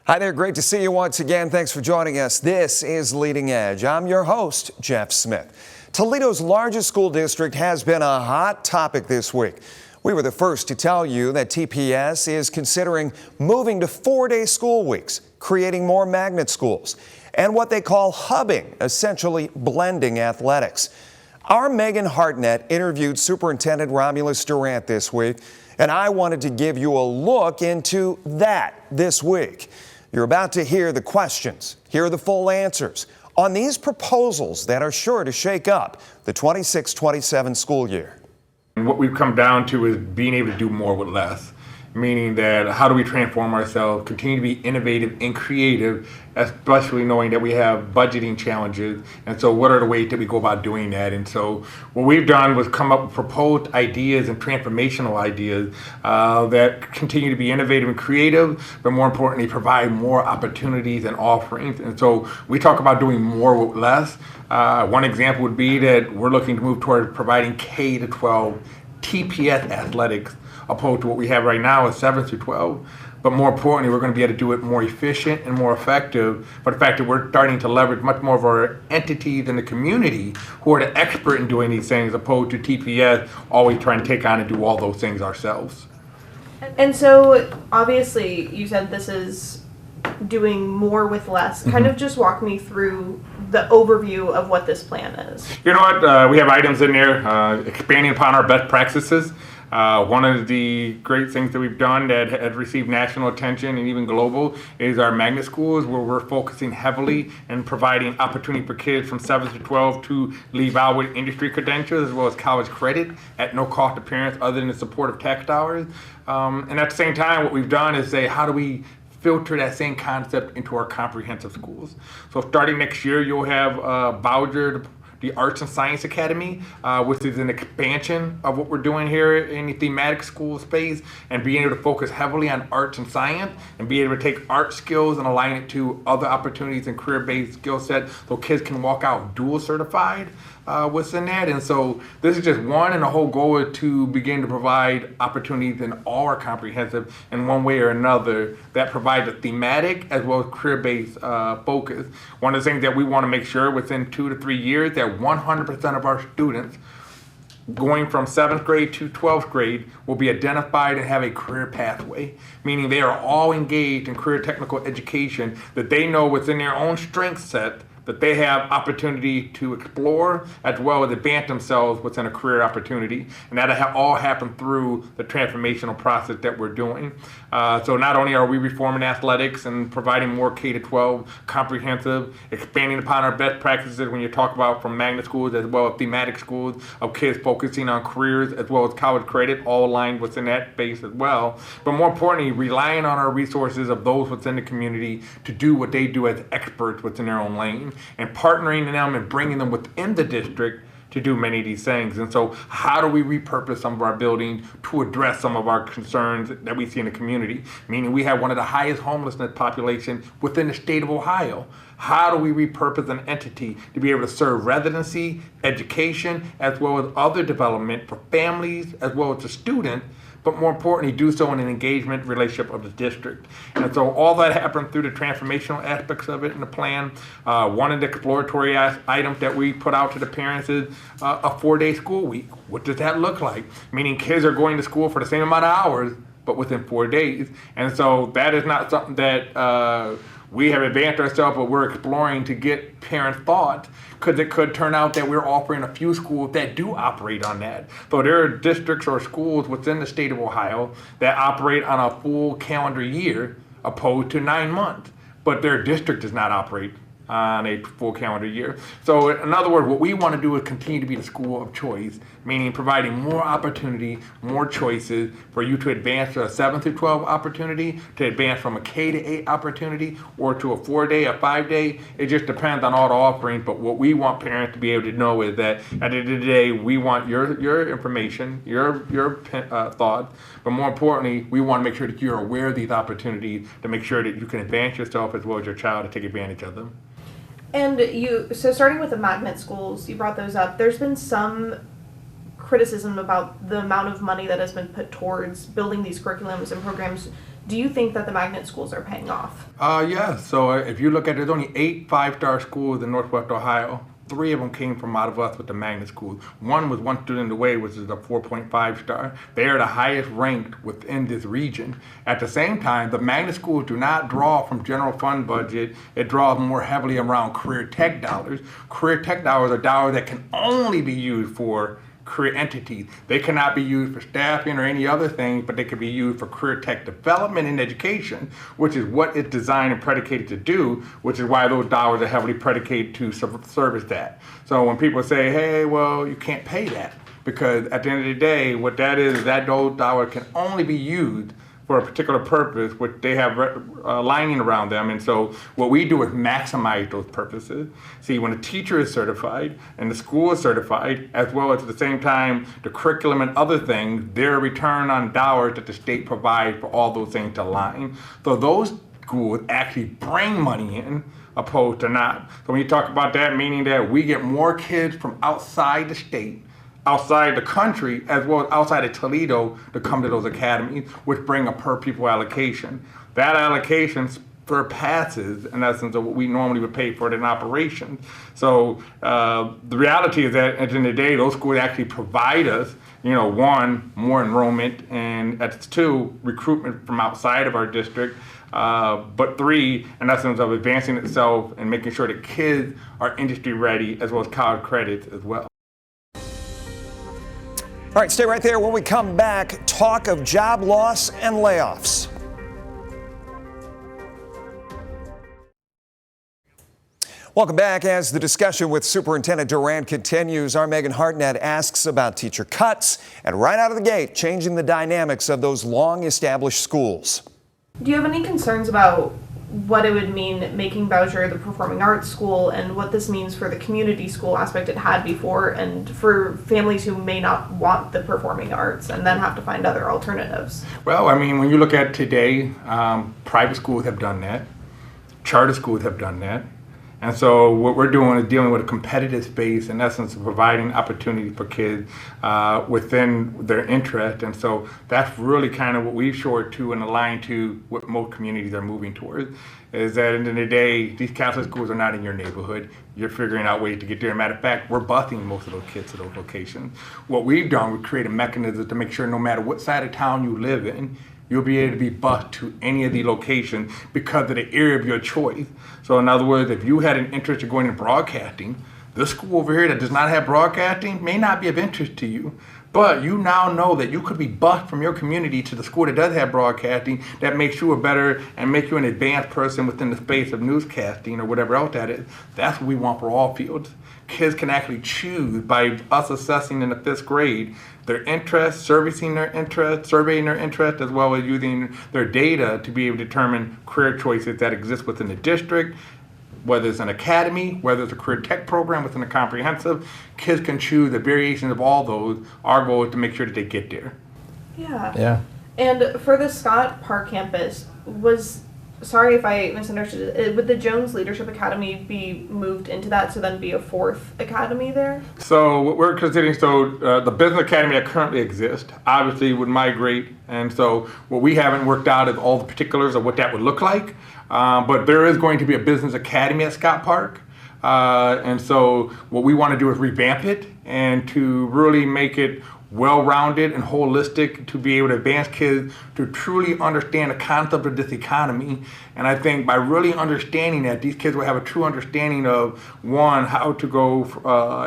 Hi there, great to see you once again. Thanks for joining us. This is Leading Edge. I'm your host, Jeff Smith. Toledo's largest school district has been a hot topic this week. We were the first to tell you that TPS is considering moving to 4-day school weeks, creating more magnet schools, and what they call hubbing, essentially blending athletics. Our Megan Hartnett interviewed Superintendent Romules Durant this week, and I wanted to give you a look into that this week. You're about to hear the questions, hear the full answers on these proposals that are sure to shake up the 26-27 school year. And what we've come down to is being able to do more with less, meaning that how do we transform ourselves, continue to be innovative and creative, especially knowing that we have budgeting challenges. And so what are the ways that we go about doing that? And so what we've done was come up with proposed ideas and transformational ideas that continue to be innovative and creative, but more importantly, provide more opportunities and offerings. And so we talk about doing more with less. One example would be that we're looking to move toward providing K-12 TPS athletics, opposed to what we have right now is 7 through 12. But more importantly, we're going to be able to do it more efficient and more effective. But the fact that we're starting to leverage much more of our entities in the community who are the expert in doing these things, opposed to TPS always trying to take on and do all those things ourselves. And so obviously you said this is doing more with less. Kind of just walk me through the overview of what this plan is. You know what? We have items in there expanding upon our best practices. One of the great things that we've done that has received national attention and even global is our magnet schools, where we're focusing heavily and providing opportunity for kids from 7 to 12 to leave out with industry credentials as well as college credit at no cost to parents other than the support of tax dollars. And at the same time, what we've done is say, how do we filter that same concept into our comprehensive schools? So starting next year, you'll have Bowser, the Arts and Science Academy, which is an expansion of what we're doing here in the thematic school space, and being able to focus heavily on arts and science and be able to take art skills and align it to other opportunities and career-based skill set so kids can walk out dual certified within that. And so this is just one, and the whole goal is to begin to provide opportunities in all our comprehensive in one way or another that provide a thematic as well as career-based focus. One of the things that we want to make sure within 2 to 3 years that 100% of our students going from 7th grade to 12th grade will be identified and have a career pathway, meaning they are all engaged in career technical education, that they know within their own strength set that they have opportunity to explore as well as advance themselves within a career opportunity. And that all happened through the transformational process that we're doing. So not only are we reforming athletics and providing more K-12 comprehensive, expanding upon our best practices when you talk about from magnet schools as well as thematic schools of kids focusing on careers as well as college credit, all aligned within that base as well. But more importantly, relying on our resources of those within the community to do what they do as experts within their own lane, and partnering with them and bringing them within the district to do many of these things. And so how do we repurpose some of our buildings to address some of our concerns that we see in the community? Meaning we have one of the highest homelessness populations within the state of Ohio. How do we repurpose an entity to be able to serve residency, education, as well as other development for families as well as the students, but more importantly, do so in an engagement relationship of the district? And so all that happened through the transformational aspects of it in the plan. One of the exploratory items that we put out to the parents is a 4-day school week. What does that look like? Meaning kids are going to school for the same amount of hours, but within 4 days. And so that is not something that we have advanced ourselves, but we're exploring to get parent thought, because it could turn out that we're offering a few schools that do operate on that. So there are districts or schools within the state of Ohio that operate on a full calendar year opposed to 9 months, but their district does not operate on a full calendar year. So in other words, what we want to do is continue to be the school of choice, meaning providing more opportunity, more choices for you to advance to a 7 through 12 opportunity, to advance from a K to 8 opportunity, or to a 4-day, a 5-day. It just depends on all the offerings. But what we want parents to be able to know is that at the end of the day, we want your information, your thoughts, but more importantly, we want to make sure that you're aware of these opportunities to make sure that you can advance yourself as well as your child to take advantage of them. And so starting with the magnet schools, you brought those up. There's been some criticism about the amount of money that has been put towards building these curriculums and programs Do you think that the magnet schools are paying off? Yeah, so if you look at there's only 8 5-star schools in Northwest Ohio. 3 of them came from out of us with the magnet schools. One was one student away, which is a 4.5 star. They are the highest ranked within this region. At the same time, the magnet schools do not draw from general fund budget. It draws more heavily around career tech dollars. Career tech dollars are dollars that can only be used for career entities. They cannot be used for staffing or any other thing, but they can be used for career tech development and education, which is what it's designed and predicated to do, which is why those dollars are heavily predicated to service that. So when people say, hey, well, you can't pay that, because at the end of the day, what that is that those dollars can only be used for a particular purpose, which they have lining around them. And so what we do is maximize those purposes. See, when a teacher is certified and the school is certified, as well as at the same time the curriculum and other things, their return on dollars that the state provides for all those things to align. So those schools actually bring money in opposed to not. So when you talk about that, meaning that we get more kids from outside the state, outside the country, as well as outside of Toledo to come to those academies, which bring a per pupil allocation. That allocation surpasses, in essence, of what we normally would pay for it in operations. So the reality is that at the end of the day, those schools actually provide us, one, more enrollment, and that's 2, recruitment from outside of our district. But 3, in essence, of advancing itself and making sure that kids are industry ready, as well as college credits as well. All right, stay right there. When we come back, talk of job loss and layoffs. Welcome back. As the discussion with Superintendent Durant continues, our Megan Hartnett asks about teacher cuts and right out of the gate, changing the dynamics of those long-established schools. Do you have any concerns about what it would mean making Bowsher the performing arts school and what this means for the community school aspect it had before and for families who may not want the performing arts and then have to find other alternatives? Well, I mean, when you look at today, private schools have done that. Charter schools have done that. And so what we're doing is dealing with a competitive space, in essence, of providing opportunity for kids within their interest. And so that's really kind of what we've shored to and aligned to what most communities are moving towards, is that at the end of the day, these Catholic schools are not in your neighborhood. You're figuring out ways to get there. Matter of fact, we're busing most of those kids to those locations. What we've done, we've created mechanisms to make sure no matter what side of town you live in, you'll be able to be bused to any of the locations because of the area of your choice. So in other words, if you had an interest in going into broadcasting, this school over here that does not have broadcasting may not be of interest to you. But you now know that you could be bused from your community to the school that does have broadcasting that makes you a better and make you an advanced person within the space of newscasting or whatever else that is. That's what we want for all fields. Kids can actually choose by us assessing in the 5th grade their interest, servicing their interest, surveying their interest, as well as using their data to be able to determine career choices that exist within the district, whether it's an academy, whether it's a career tech program within a comprehensive. Kids can choose the variations of all those. Our goal is to make sure that they get there. Yeah. And for the Scott Park campus, sorry if I misunderstood it, would the Jones Leadership Academy be moved into that to then be a 4th academy there? So what we're considering, the business academy that currently exists obviously would migrate, and so what we haven't worked out is all the particulars of what that would look like, but there is going to be a business academy at Scott Park, and so what we want to do is revamp it and to really make it well-rounded and holistic to be able to advance kids to truly understand the concept of this economy. And I think by really understanding that, these kids will have a true understanding of, one, how to go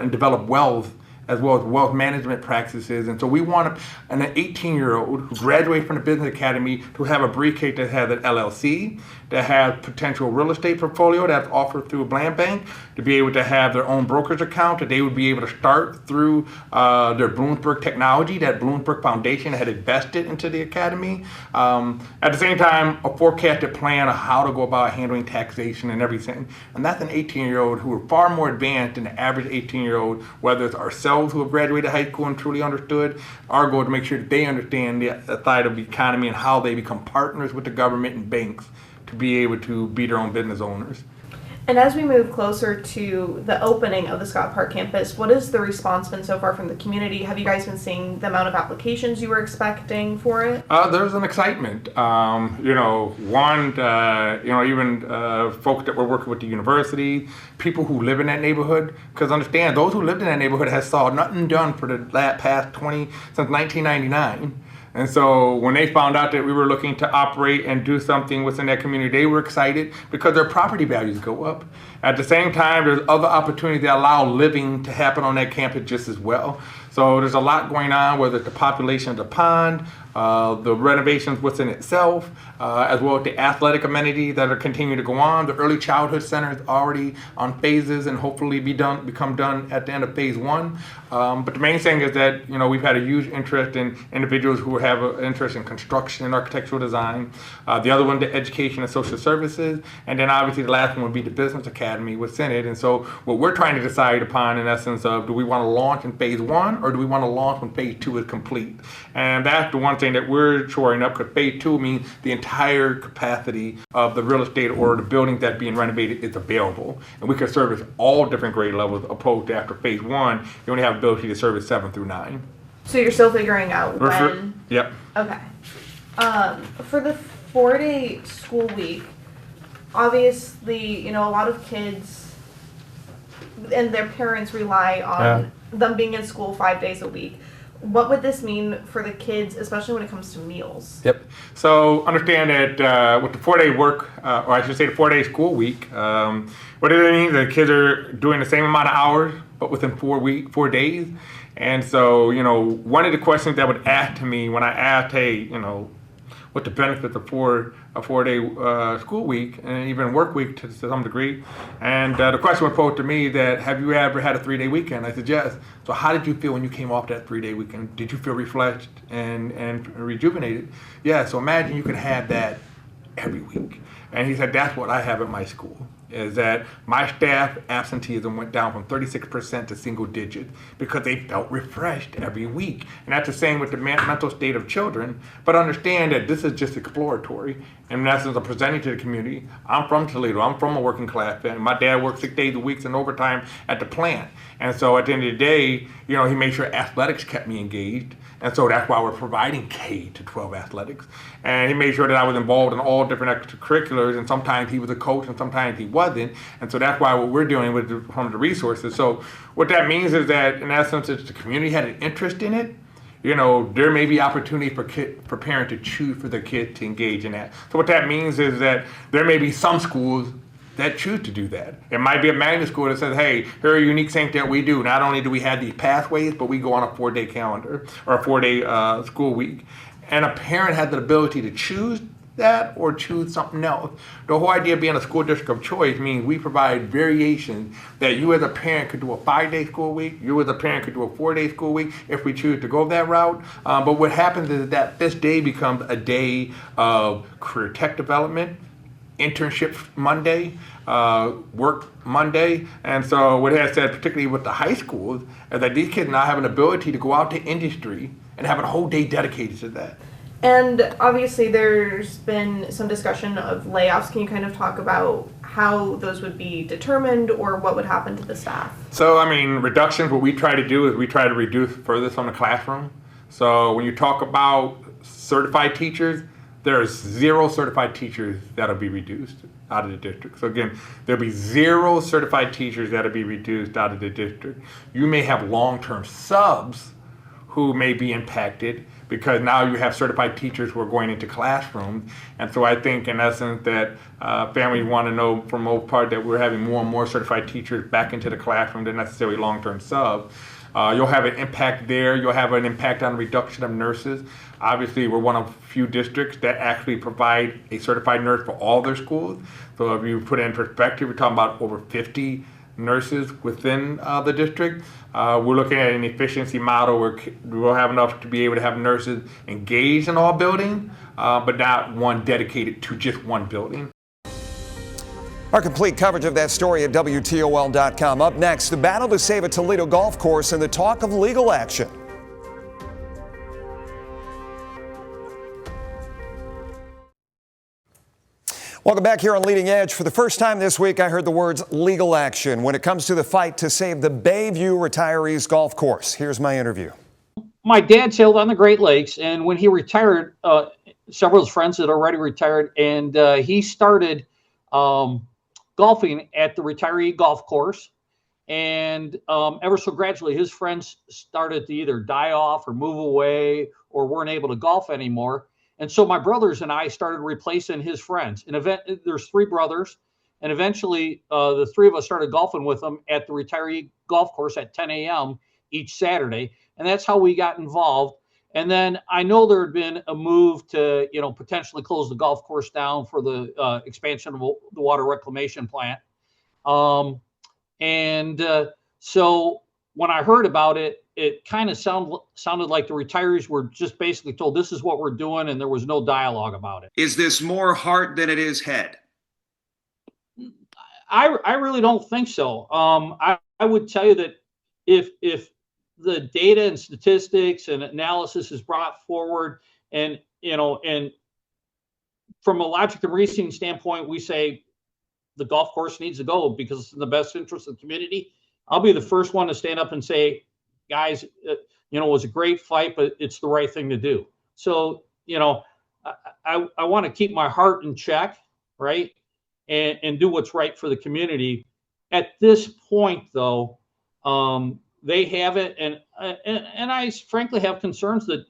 and develop wealth, as well as wealth management practices. And so we want an 18-year-old who graduated from the business academy to have a briefcase that has an LLC, that has potential real estate portfolio that's offered through a land bank, to be able to have their own brokerage account, that they would be able to start through their Bloomsburg technology, that Bloomsburg Foundation had invested into the academy. At the same time, a forecasted plan of how to go about handling taxation and everything. And that's an 18-year-old who are far more advanced than the average 18-year-old, whether it's ourselves who have graduated high school and truly understood. Our goal is to make sure that they understand the side of the economy and how they become partners with the government and banks to be able to be their own business owners. And as we move closer to the opening of the Scott Park campus, what has the response been so far from the community? Have you guys been seeing the amount of applications you were expecting for it? There's an excitement. Even folks that were working with the university, people who live in that neighborhood, because understand, those who lived in that neighborhood has saw nothing done for the past since 1999. And so when they found out that we were looking to operate and do something within that community, they were excited because their property values go up. At the same time, there's other opportunities that allow living to happen on that campus just as well. So there's a lot going on, whether it's the population of the pond, the renovations within itself, as well as the athletic amenities that are continuing to go on. The early childhood center is already on phases and hopefully become done at the end of phase 1. But the main thing is that we've had a huge interest in individuals who have an interest in construction and architectural design. The other one, the education and social services, and then obviously the last one would be the business academy within it. And so what we're trying to decide upon, in essence, of do we want to launch in phase 1 or do we want to launch when phase 2 is complete? And that's the one thing that we're shoring up, because phase 2 means the entire capacity of the real estate or the buildings that are being renovated is available, and we can service all different grade levels, opposed to after phase 1 you only have ability to service 7 through 9. So you're still figuring out when? Yep. Okay. For the 4-day school week, obviously, a lot of kids and their parents rely on them being in school 5 days a week. What would this mean for the kids, especially when it comes to meals? Yep. So understand that with the 4-day work, or I should say the 4-day school week, what does it mean? The kids are doing the same amount of hours, but within 4 days. And so, one of the questions that would ask to me when I asked, hey, what the benefits of a 4-day school week and even work week to some degree. And the question was posed to me that, have you ever had a 3-day weekend? I said, yes. So how did you feel when you came off that 3-day weekend? Did you feel refreshed and rejuvenated? Yeah, so imagine you could have that every week. And he said, that's what I have at my school, is that my staff absenteeism went down from 36% to single digit because they felt refreshed every week. And that's the same with the mental state of children. But understand that this is just exploratory. And in essence, I'm presenting to the community. I'm from Toledo. I'm from a working class family. My dad worked 6 days a week and overtime at the plant. And so at the end of the day, he made sure athletics kept me engaged. And so that's why we're providing K-12 athletics. And he made sure that I was involved in all different extracurriculars, and sometimes he was a coach and sometimes he wasn't. And so that's why what we're doing with from the resources. So what that means is that, in essence, if the community had an interest in it, there may be opportunity for parents to choose for their kid to engage in that. So what that means is that there may be some schools that choose to do that. It might be a magnet school that says, hey, here are unique things that we do. Not only do we have these pathways, but we go on a 4-day calendar or a 4-day school week. And a parent has the ability to choose that or choose something else. The whole idea of being a school district of choice means we provide variations that you as a parent could do a 5-day school week, you as a parent could do a 4-day school week if we choose to go that route. But what happens is that this day becomes a day of career tech development, internship Monday, work Monday. And so what it has said, particularly with the high schools, is that these kids now have an ability to go out to industry and have a whole day dedicated to that. And obviously there's been some discussion of layoffs. Can you kind of talk about how those would be determined or what would happen to the staff? So, reductions, what we try to do is we try to reduce furthest from the classroom. So when you talk about certified teachers, there's 0 certified teachers that'll be reduced out of the district. So again, there'll be 0 certified teachers that'll be reduced out of the district. You may have long-term subs who may be impacted because now you have certified teachers who are going into classrooms. And so I think in essence that families want to know for the most part that we're having more and more certified teachers back into the classroom than necessarily long-term subs. You'll have an impact there. You'll have an impact on reduction of nurses. Obviously, we're one of few districts that actually provide a certified nurse for all their schools. So if you put it in perspective, we're talking about over 50 nurses within the district. We're looking at an efficiency model where we'll have enough to be able to have nurses engaged in all buildings, but not one dedicated to just one building. Our complete coverage of that story at WTOL.com. Up next, the battle to save a Toledo golf course and the talk of legal action. Welcome back here on Leading Edge. For the first time this week, I heard the words legal action when it comes to the fight to save the Bayview Retirees Golf Course. Here's my interview. My dad sailed on the Great Lakes, and when he retired, several of his friends had already retired, and he started golfing at the retiree golf course. And ever so gradually, his friends started to either die off or move away or weren't able to golf anymore. And so my brothers and I started replacing his friends. There's three brothers, and eventually the three of us started golfing with them at the retiree golf course at 10 a.m. each Saturday. And that's how we got involved. And then I know there had been a move to, potentially close the golf course down for the expansion of the water reclamation plant. So when I heard about it, it kind of sounded like the retirees were just basically told this is what we're doing, and there was no dialogue about it. Is this more heart than it is head? I really don't think so. I would tell you that if the data and statistics and analysis is brought forward, and from a logic and reasoning standpoint, we say the golf course needs to go because it's in the best interest of the community, I'll be the first one to stand up and say, guys, it was a great fight, but it's the right thing to do. So, I want to keep my heart in check, right? And do what's right for the community. At this point, though, they have it. And I frankly have concerns that,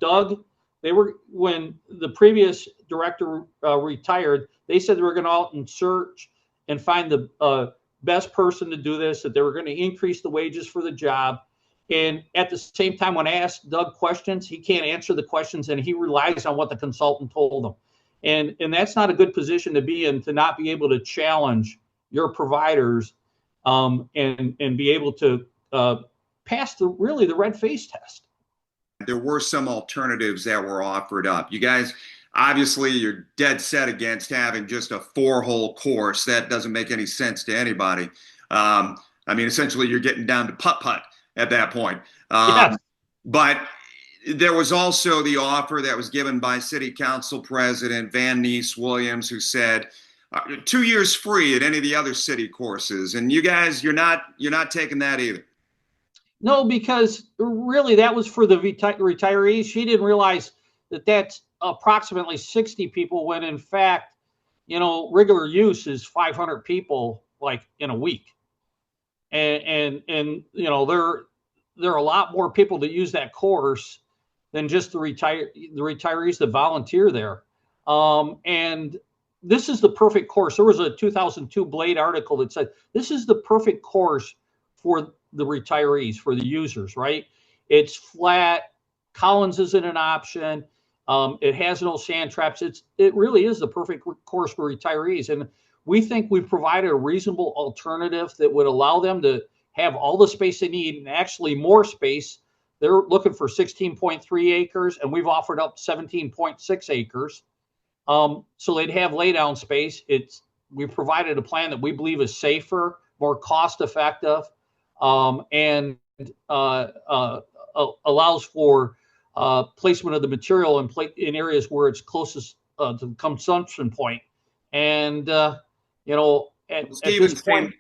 Doug, when the previous director retired, they said they were going to out and search and find the best person to do this, that they were going to increase the wages for the job. And at the same time, when I asked Doug questions, he can't answer the questions, and he relies on what the consultant told him. And that's not a good position to be in, to not be able to challenge your providers and be able to pass the red face test. There were some alternatives that were offered up. You guys, obviously, you're dead set against having just a 4-hole course. That doesn't make any sense to anybody. Essentially, you're getting down to putt-putt at that point. Yes. But there was also the offer that was given by City Council President Van Ness Williams, who said 2 years free at any of the other city courses. And you guys, you're not taking that either. No, because really that was for the retirees. She didn't realize that that's approximately 60 people when in fact, regular use is 500 people like in a week. And there are a lot more people that use that course than just the retirees that volunteer there. And this is the perfect course. There was a 2002 Blade article that said this is the perfect course for the retirees, for the users, right? It's flat. Collins isn't an option. It has no sand traps. It really is the perfect course for retirees. And we think we've provided a reasonable alternative that would allow them to have all the space they need, and actually more space. They're looking for 16.3 acres, and we've offered up 17.6 acres. So they'd have laydown space. We've provided a plan that we believe is safer, more cost effective, and allows for placement of the material in areas where it's closest to the consumption point. And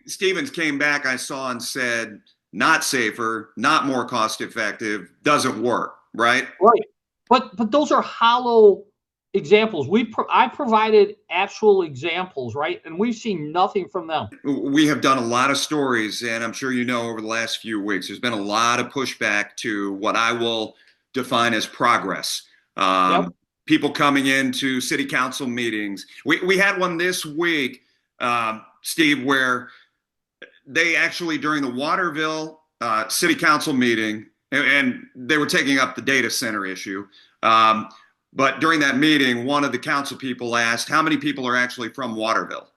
Stevens came back, I saw, and said not safer, not more cost effective, doesn't work, right? Right. But those are hollow examples. I provided actual examples, right? And we've seen nothing from them. We have done a lot of stories, and I'm sure over the last few weeks, there's been a lot of pushback to what I will define as progress. Yep. People coming into city council meetings. We had one this week, Steve, where they actually, during the Waterville city council meeting, and they were taking up the data center issue, but during that meeting, one of the council people asked, how many people are actually from Waterville?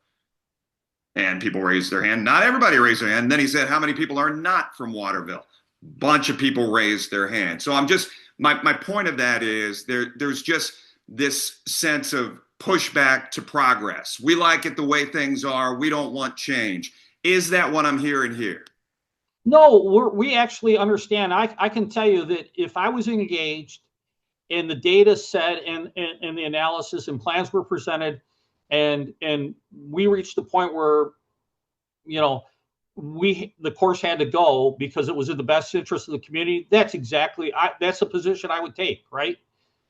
And people raised their hand. Not everybody raised their hand. And then he said, how many people are not from Waterville? Bunch of people raised their hand. So my point of that is there's just this sense of pushback to progress. We like it the way things are. We don't want change. Is that what I'm hearing here? No, we actually understand. I can tell you that if I was engaged and the data set and the analysis and plans were presented, And we reached the point where, you know, the course had to go because it was in the best interest of the community. That's the position I would take, right?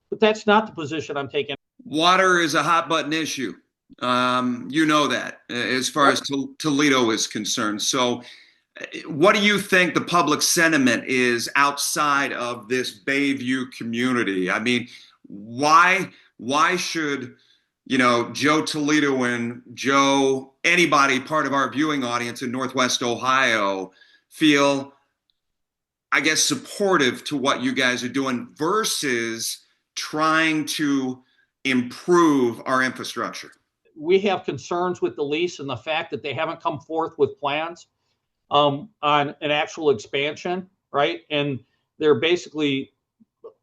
But that's not the position I'm taking. Water is a hot button issue. You know that as far as Toledo is concerned. So what do you think the public sentiment is outside of this Bayview community? I mean, why should, you know, Joe Toledoan, Joe, anybody part of our viewing audience in Northwest Ohio feel, I guess, supportive to what you guys are doing versus trying to improve our infrastructure? We have concerns with the lease and the fact that they haven't come forth with plans on an actual expansion, right? And they're basically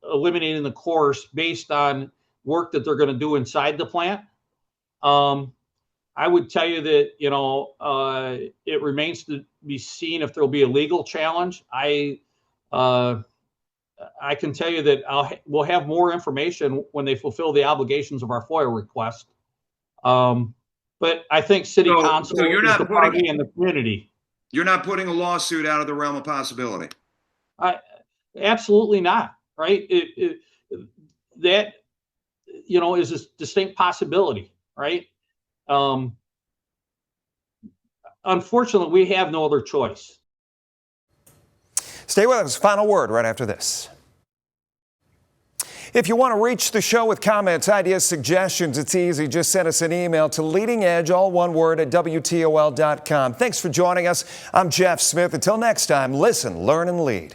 eliminating the course based on work that they're going to do inside the plant. I would tell you that, you know, it remains to be seen if there'll be a legal challenge. I can tell you that we'll have more information when they fulfill the obligations of our FOIA request. But I think City Council is the party in the community. You're not putting a lawsuit out of the realm of possibility. Absolutely not. Right? That, you know, is a distinct possibility. Right? Unfortunately, we have no other choice. Stay with us. Final word right after this. If you want to reach the show with comments, ideas, suggestions, it's easy. Just send us an email to leadingedge, all one word, at WTOL.com. Thanks for joining us. I'm Jeff Smith. Until next time, listen, learn, and lead.